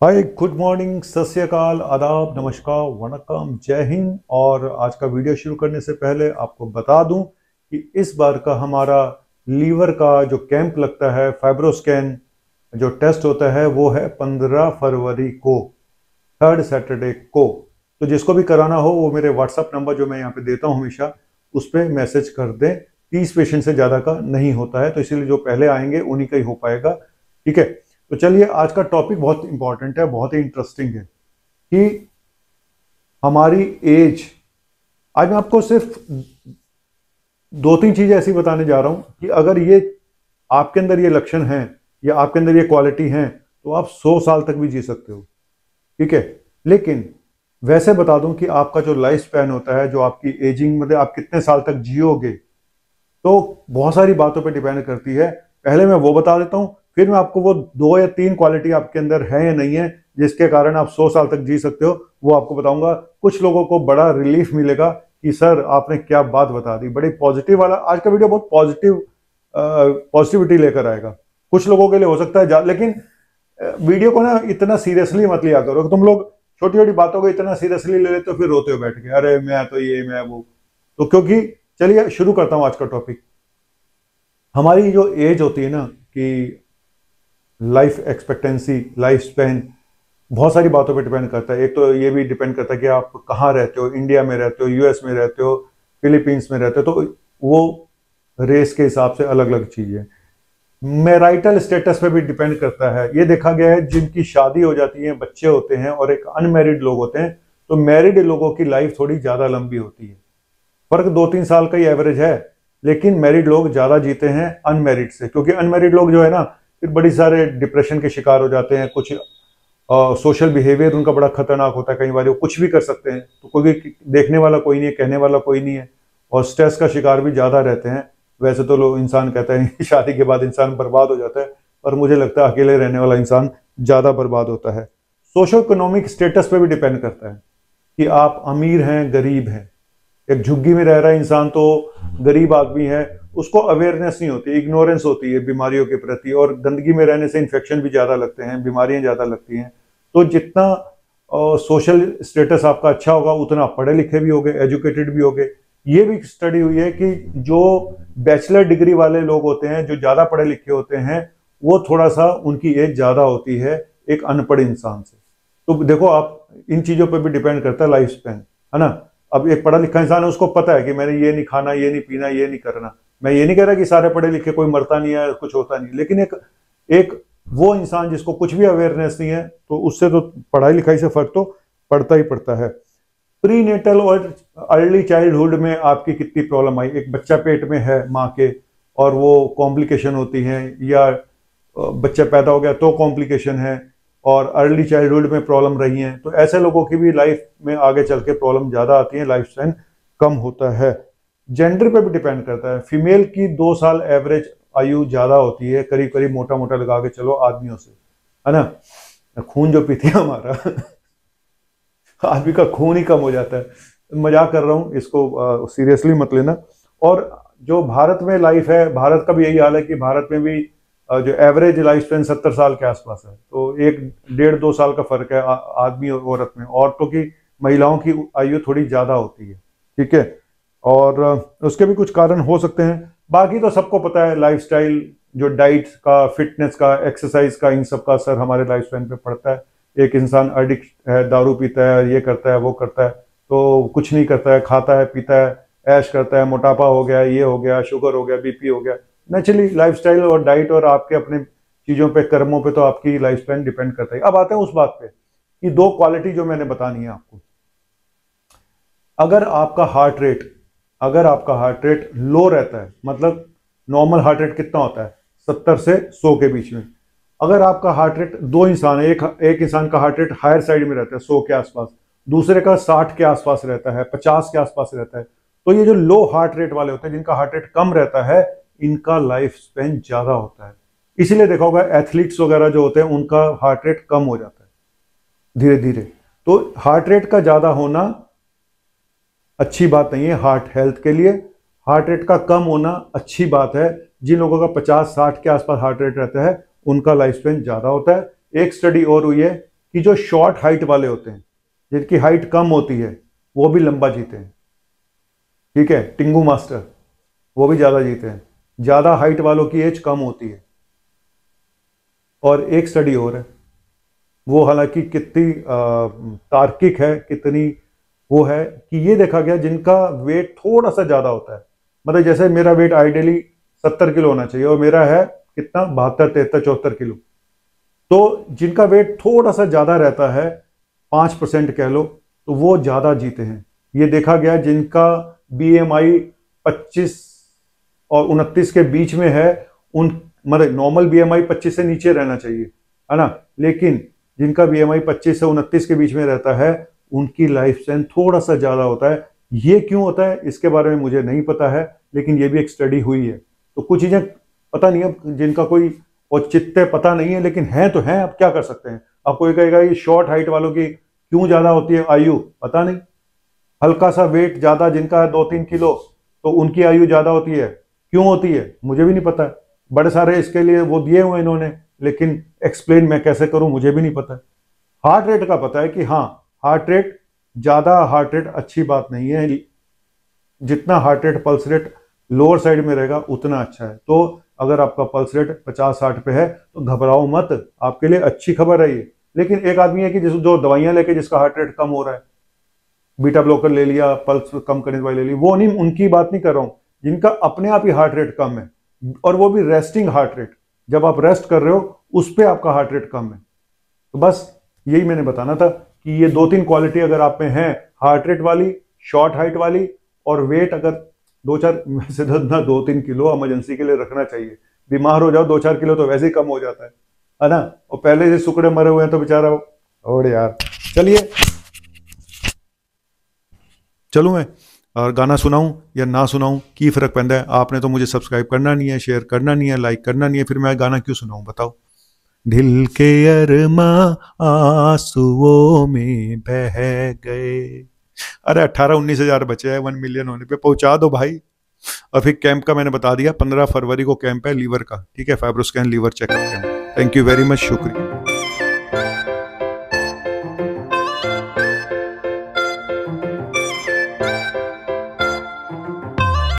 हाय, good morning, सत श्री अकाल, आदाब, नमस्कार, वणक्कम, जय हिंद। और आज का वीडियो शुरू करने से पहले आपको बता दूं कि इस बार का हमारा लीवर का जो कैंप लगता है, फाइब्रोस्कैन जो टेस्ट होता है, वो है 15 फरवरी को, थर्ड सैटरडे को। तो जिसको भी कराना हो वो मेरे व्हाट्सअप नंबर जो मैं यहाँ पे देता हूँ हमेशा, उस पर मैसेज कर दें। 30 पेशेंट से ज़्यादा का नहीं होता है, तो इसीलिए जो पहले आएंगे उन्हीं का ही हो पाएगा। ठीक है, तो चलिए, आज का टॉपिक बहुत इंपॉर्टेंट है, बहुत ही इंटरेस्टिंग है कि हमारी एज। आज मैं आपको सिर्फ दो तीन चीजें ऐसी बताने जा रहा हूं कि अगर ये आपके अंदर ये लक्षण हैं या आपके अंदर ये क्वालिटी हैं तो आप 100 साल तक भी जी सकते हो। ठीक है, लेकिन वैसे बता दूं कि आपका जो लाइफ स्पैन होता है, जो आपकी एजिंग, मतलब आप कितने साल तक जियोगे, तो बहुत सारी बातों पे डिपेंड करती है। पहले मैं वो बता देता हूँ, फिर मैं आपको वो 2 या 3 क्वालिटी आपके अंदर है या नहीं है जिसके कारण आप 100 साल तक जी सकते हो, वो आपको बताऊंगा। कुछ लोगों को बड़ा रिलीफ मिलेगा कि सर आपने क्या बात बता दी, बड़ी पॉजिटिव वाला। आज का वीडियो बहुत पॉजिटिविटी लेकर आएगा। कुछ लोगों के लिए हो सकता है लेकिन वीडियो को ना इतना सीरियसली मत लिया करो। तुम लोग छोटी छोटी बातों को इतना सीरियसली ले लेते हो, फिर रोते हो बैठ के, अरे मैं तो ये, मैं वो। तो क्योंकि चलिए शुरू करता हूं आज का टॉपिक। हमारी जो एज होती है ना, कि लाइफ एक्सपेक्टेंसी, लाइफ स्पैन, बहुत सारी बातों पे डिपेंड करता है। एक तो ये भी डिपेंड करता है कि आप कहाँ रहते हो, इंडिया में रहते हो, यूएस में रहते हो, फिलीपींस में रहते हो, तो वो रेस के हिसाब से अलग अलग चीजें। मैरिटल स्टेटस पे भी डिपेंड करता है। ये देखा गया है जिनकी शादी हो जाती है, बच्चे होते हैं और एक अनमैरिड लोग होते हैं, तो मैरिड लोगों की लाइफ थोड़ी ज्यादा लंबी होती है। फर्क 2-3 साल का ही एवरेज है, लेकिन मैरिड लोग ज्यादा जीते हैं अनमैरिड से, क्योंकि अनमैरिड लोग जो है ना, फिर बड़ी सारे डिप्रेशन के शिकार हो जाते हैं। कुछ सोशल बिहेवियर उनका बड़ा खतरनाक होता है, कई बार वो कुछ भी कर सकते हैं, तो कोई देखने वाला कोई नहीं है, कहने वाला कोई नहीं है, और स्ट्रेस का शिकार भी ज्यादा रहते हैं। वैसे तो लोग, इंसान कहता है शादी के बाद इंसान बर्बाद हो जाता है, पर मुझे लगता है अकेले रहने वाला इंसान ज्यादा बर्बाद होता है। सोशो इकोनॉमिक स्टेटस पे भी डिपेंड करता है कि आप अमीर हैं, गरीब हैं। एक झुग्गी में रह रहा है इंसान, तो गरीब आदमी है, उसको अवेयरनेस नहीं होती, इग्नोरेंस होती है बीमारियों के प्रति, और गंदगी में रहने से इन्फेक्शन भी ज्यादा लगते हैं, बीमारियां ज्यादा लगती हैं। तो जितना सोशल स्टेटस आपका अच्छा होगा, उतना आप पढ़े लिखे भी होगे, एजुकेटेड भी होगे। ये भी स्टडी हुई है कि जो बैचलर डिग्री वाले लोग होते हैं, जो ज्यादा पढ़े लिखे होते हैं, वो थोड़ा सा उनकी एज ज्यादा होती है एक अनपढ़ इंसान से। तो देखो, आप इन चीजों पर भी डिपेंड करता है लाइफ स्पैन, है ना। अब एक पढ़ा लिखा इंसान है, उसको पता है कि मैंने ये नहीं खाना, ये नहीं पीना, ये नहीं करना। मैं ये नहीं कह रहा कि सारे पढ़े लिखे कोई मरता नहीं है, कुछ होता नहीं, लेकिन एक एक वो इंसान जिसको कुछ भी अवेयरनेस नहीं है, तो उससे तो पढ़ाई लिखाई से फर्क तो पड़ता ही पड़ता है। प्री नेटल और अर्ली चाइल्डहुड में आपकी कितनी प्रॉब्लम आई। एक बच्चा पेट में है माँ के, और वो कॉम्प्लिकेशन होती हैं, या बच्चा पैदा हो गया तो कॉम्प्लिकेशन है, और अर्ली चाइल्डहुड में प्रॉब्लम रही हैं, तो ऐसे लोगों की भी लाइफ में आगे चल के प्रॉब्लम ज़्यादा आती है, लाइफ स्पैन कम होता है। जेंडर पे भी डिपेंड करता है। फीमेल की 2 साल एवरेज आयु ज़्यादा होती है, करीब करीब मोटा मोटा लगा के चलो, आदमियों से, है ना। खून जो पीती है हमारा आदमी का खून ही कम हो जाता है। मजाक कर रहा हूँ, इसको सीरियसली मत लेना। और जो भारत में लाइफ है, भारत का भी यही हाल है कि भारत में भी जो एवरेज लाइफ स्पैन 70 साल के आसपास है, तो 1-1.5-2 साल का फर्क है आदमी और औरत में। औरतों की, महिलाओं की आयु थोड़ी ज्यादा होती है। ठीक है, और उसके भी कुछ कारण हो सकते हैं। बाकी तो सबको पता है, लाइफस्टाइल, जो डाइट का, फिटनेस का, एक्सरसाइज का, इन सब का असर हमारे लाइफ स्पैन पे पड़ता है। एक इंसान एडिक्ट है, दारू पीता है, ये करता है, वो करता है, तो कुछ नहीं करता है, खाता है, पीता है, ऐश करता है, मोटापा हो गया, ये हो गया, शुगर हो गया, बीपी हो गया। नेचुरली लाइफस्टाइल और डाइट और आपके अपने चीजों पे, कर्मों पे तो आपकी लाइफ स्पैन डिपेंड करता है। अब आते हैं उस बात पे कि 2 क्वालिटी जो मैंने बतानी है आपको। अगर आपका हार्ट रेट लो रहता है, मतलब नॉर्मल हार्ट रेट कितना होता है, 70 से 100 के बीच में। अगर आपका हार्ट रेट, 2 इंसान है, एक इंसान का हार्ट रेट हायर साइड में रहता है 100 के आसपास, दूसरे का 60 के आसपास रहता है, 50 के आसपास रहता है, तो ये जो लो हार्ट रेट वाले होते हैं, जिनका हार्ट रेट कम रहता है, इनका लाइफ स्पेन ज्यादा होता है। इसीलिए देखा होगा एथलीट्स वगैरह जो होते हैं, उनका हार्ट रेट कम हो जाता है धीरे धीरे। तो हार्ट रेट का ज्यादा होना अच्छी बात नहीं है हार्ट हेल्थ के लिए। हार्ट रेट का कम होना अच्छी बात है। जिन लोगों का 50-60 के आसपास हार्ट रेट रहता है, उनका लाइफ स्पेन ज्यादा होता है। एक स्टडी और हुई है कि जो शॉर्ट हाइट वाले होते हैं, जिनकी हाइट कम होती है, वो भी लंबा जीते हैं। ठीक है, टिंगू मास्टर वो भी ज्यादा जीते हैं। ज्यादा हाइट वालों की एज कम होती है। और एक स्टडी और है, वो हालांकि कितनी तार्किक है, कितनी वो है कि ये देखा गया जिनका वेट थोड़ा सा ज्यादा होता है, मतलब जैसे मेरा वेट आइडियली 70 किलो होना चाहिए और मेरा है कितना 72, 73, 74 किलो, तो जिनका वेट थोड़ा सा ज्यादा रहता है, 5% कह लो, तो वो ज्यादा जीते हैं। ये देखा गया जिनका BMI 25 और 29 के बीच में है, उन मतलब नॉर्मल BMI 25 से नीचे रहना चाहिए, है ना, लेकिन जिनका BMI 25 से 29 के बीच में रहता है, उनकी लाइफ स्पैन थोड़ा सा ज्यादा होता है। ये क्यों होता है इसके बारे में मुझे नहीं पता है, लेकिन ये भी एक स्टडी हुई है। तो कुछ चीजें पता नहीं है, जिनका कोई औचित्य पता नहीं है, लेकिन है तो है, अब क्या कर सकते हैं। अब कोई कहेगा ये शॉर्ट हाइट वालों की क्यों ज्यादा होती है आयु, पता नहीं। हल्का सा वेट ज्यादा जिनका है 2-3 किलो, तो उनकी आयु ज्यादा होती है, क्यों होती है मुझे भी नहीं पता है। बड़े सारे इसके लिए वो दिए हुए इन्होंने, लेकिन एक्सप्लेन मैं कैसे करूं मुझे भी नहीं पता है। हार्ट रेट का पता है कि हाँ, हार्ट रेट, ज्यादा हार्ट रेट अच्छी बात नहीं है, जितना heart rate pulse rate lower side में रहेगा उतना अच्छा है। तो अगर आपका पल्स रेट 50-60 पे है तो घबराओ मत, आपके लिए अच्छी खबर है ये। लेकिन एक आदमी है कि जो दवाइयां लेके जिसका हार्ट रेट कम हो रहा है, बीटा ब्लॉकर ले लिया, पल्स कम करने दवाई ले ली, वो नहीं, उनकी बात नहीं कर रहा हूं, जिनका अपने आप ही हार्ट रेट कम है, और वो भी रेस्टिंग हार्ट रेट, जब आप रेस्ट कर रहे हो उस पर आपका हार्ट रेट कम है। तो बस यही मैंने बताना था कि ये 2-3 क्वालिटी अगर आप में है, हार्ट रेट वाली, शॉर्ट हाइट वाली, और वेट अगर 2-4 से 2-3 किलो इमरजेंसी के लिए रखना चाहिए। बीमार हो जाओ 2-4 किलो तो वैसे ही कम हो जाता है ना। और पहले से सुकड़े मरे हुए हैं तो बेचारा, और यार चलिए, चलूं मैं और गाना सुनाऊं या ना सुनाऊं, की फर्क पैंदा है। आपने तो मुझे सब्सक्राइब करना नहीं है, शेयर करना नहीं है, लाइक करना नहीं है, फिर मैं गाना क्यों सुनाऊं बताओ। दिल के अरमा आंसुओं में बह गए। अरे 18-19 हजार बचे हैं 1 मिलियन होने पे, पहुंचा दो भाई। और फिर कैंप का मैंने बता दिया, 15 फरवरी को कैंप है लीवर का, ठीक है, fibroscan liver checkup camp. Thank you very much, शुक्रिया।